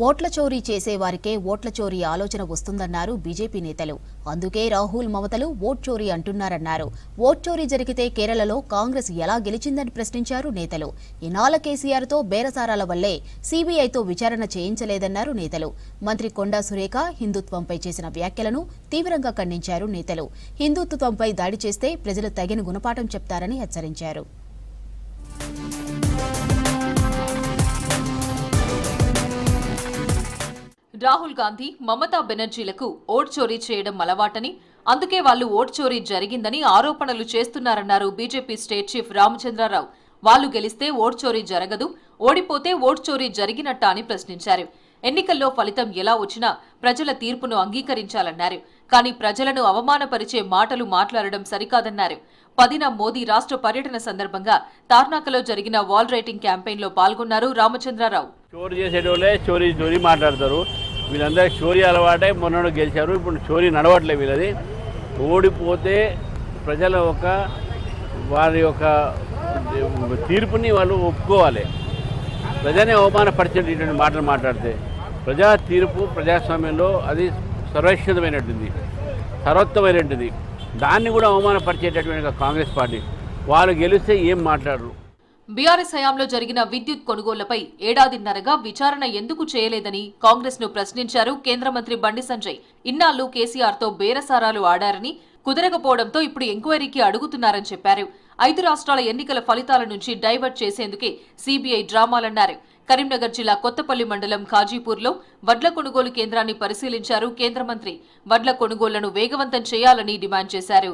ఓట్ల చోరీ చేసేవారికే ఓట్ల చోరీ ఆలోచన వస్తుందన్నారు బీజేపీ నేతలు. అందుకే రాహుల్ మమతలు ఓట్ చోరీ అంటున్నారన్నారు. ఓట్ చోరీ జరిగితే కేరళలో కాంగ్రెస్ ఎలా గెలిచిందని ప్రశ్నించారు నేతలు. ఇనాల కేసీఆర్తో బేరసారాల వల్లే సీబీఐతో విచారణ చేయించలేదన్నారు నేతలు. మంత్రి కొండా సురేఖ హిందుత్వంపై చేసిన వ్యాఖ్యలను తీవ్రంగా ఖండించారు నేతలు. హిందుత్వంపై దాడి చేస్తే ప్రజలు తగిన గుణపాఠం చెప్తారని హెచ్చరించారు. రాహుల్ గాంధీ, మమతా బెనర్జీలకు ఓట్ చోరీ చేయడం అలవాటని, అందుకే వాళ్లు ఓట్ చోరీ జరిగిందని ఆరోపణలు చేస్తున్నారన్నారు బీజేపీ స్టేట్ చీఫ్ రామచంద్రరావు. వాళ్లు గెలిస్తే ఓట్ చోరీ జరగదు, ఓడిపోతే ఓట్ చోరీ జరిగినట్టా అని ప్రశ్నించారు. ఎన్నికల్లో ఫలితం ఎలా వచ్చినా ప్రజల తీర్పును అంగీకరించాలన్నారు. కానీ ప్రజలను అవమానపరిచే మాటలు మాట్లాడడం సరికాదన్నారు. 10న మోదీ రాష్ట్ర పర్యటన సందర్భంగా తార్నాకలో జరిగిన వాల్ రైటింగ్ క్యాంపెయిన్లో పాల్గొన్నారు రామచంద్రరావు. చోరీ చేసేటోళ్ళే చోరీ మాట్లాడతారు. వీళ్ళందరూ చోరీ అలవాటే మొన్న గెలిచారు. ఇప్పుడు చోరీ నడవట్లేదు వీళ్ళది. ఓడిపోతే ప్రజల వారి యొక్క తీర్పుని వాళ్ళు ఒప్పుకోవాలి. ప్రజనే అవమానపరిచేటటువంటి మాటలు మాట్లాడితే ప్రజా తీర్పు ప్రజాస్వామ్యంలో అది సర్వోత్తమైనటువంటిది. దాన్ని కూడా అవమానపరిచేటటువంటి కాంగ్రెస్ పార్టీ వాళ్ళు గెలిస్తే ఏం మాట్లాడరు. బీఆర్ఎస్ హయాంలో జరిగిన విద్యుత్ కొనుగోళ్లపై ఏడాదిన్నరగా విచారణ ఎందుకు చేయలేదని కాంగ్రెస్ ను ప్రశ్నించారు కేంద్ర మంత్రి బండి సంజయ్. ఇన్నాళ్లు కేసీఆర్తో బేరసారాలు ఆడారని, కుదరకపోవడంతో ఇప్పుడు ఎంక్వైరీకి అడుగుతున్నారని చెప్పారు. 5 రాష్ట్రాల ఎన్నికల ఫలితాల నుంచి డైవర్ట్ చేసేందుకే సీబీఐ డ్రామాలన్నారు. కరీంనగర్ జిల్లా కొత్తపల్లి మండలం ఖాజీపూర్లో వడ్ల కొనుగోలు కేంద్రాన్ని పరిశీలించారు కేంద్ర మంత్రి. వడ్ల కొనుగోళ్లను వేగవంతం చేయాలని డిమాండ్ చేశారు.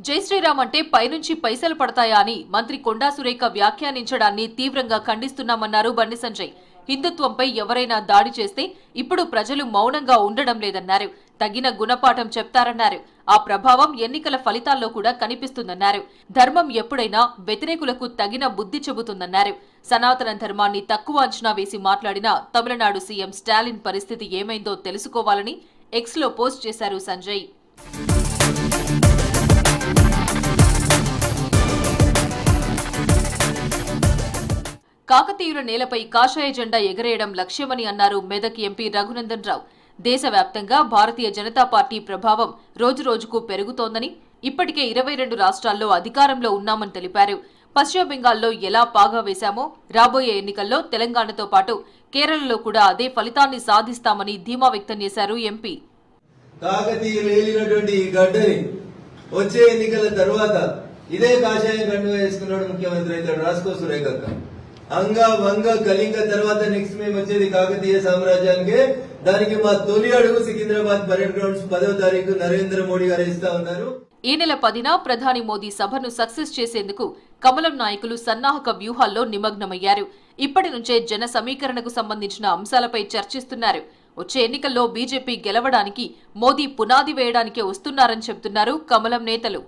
జై శ్రీరామ్ అంటే పైనుంచి పైసలు పడతాయా అని మంత్రి కొండా సురేఖ వ్యాఖ్యానించడాన్ని తీవ్రంగా ఖండిస్తున్నామన్నారు బండి సంజయ్. హిందుత్వంపై ఎవరైనా దాడి చేస్తే ఇప్పుడు ప్రజలు మౌనంగా ఉండడం లేదన్నారు. తగిన గుణపాఠం చెప్తారన్నారు. ఆ ప్రభావం ఎన్నికల ఫలితాల్లో కూడా కనిపిస్తుందన్నారు. ధర్మం ఎప్పుడైనా వ్యతిరేకులకు తగిన బుద్ధి చెబుతుందన్నారు. సనాతన ధర్మాన్ని తక్కువ అంచనా వేసి మాట్లాడిన తమిళనాడు సీఎం స్టాలిన్ పరిస్థితి ఏమైందో తెలుసుకోవాలని ఎక్స్లో పోస్ట్ చేశారు సంజయ్. కాకతీయుల నేలపై కాషాయ జెండా ఎగరేయడం లక్ష్యమని అన్నారు మెదక్ ఎంపీ రఘునందన్ రావు. దేశవ్యాప్తంగా భారతీయ జనతా పార్టీ ప్రభావం రోజురోజుకు పెరుగుతోందని, ఇప్పటికే 22 రాష్ట్రాల్లో అధికారంలో ఉన్నామని తెలిపారు. పశ్చిమ బెంగాల్లో ఎలా పాగా వేశామో రాబోయే ఎన్నికల్లో తెలంగాణతో పాటు కేరళలో కూడా అదే ఫలితాన్ని సాధిస్తామని ధీమా వ్యక్తం చేశారు ఎంపీ. కాకతీయులు ఏలినటువంటి ఈ గడ్డని వచ్చే ఎన్నికల తర్వాత ఇదే కాషాయం గండు వేసుకున్నాడు ముఖ్యమంత్రి అవుతాడు రాసుకో సురేఖక్క. అంగ వంగ కళింగ తర్వాత నెక్స్ట్ మేము వచ్చేది కాకతీయ సామ్రాజ్యానికి. దానికి మా తొలి అడుగు సికింద్రాబాద్ పరేడ్ గ్రౌండ్స్ 10వ తారీఖు నరేంద్ర మోడీ గారు ఇస్తా ఉన్నారు. ఈ నెల 10న ప్రధాని మోదీ సభను సక్సెస్ చేసేందుకు కమలం నాయకులు సన్నాహక వ్యూహాల్లో నిమగ్నమయ్యారు. ఇప్పటి నుంచే జన సమీకరణకు సంబంధించిన అంశాలపై చర్చిస్తున్నారు. వచ్చే ఎన్నికల్లో బీజేపీ గెలవడానికి మోదీ పునాది వేయడానికే వస్తున్నారని చెబుతున్నారు కమలం నేతలు.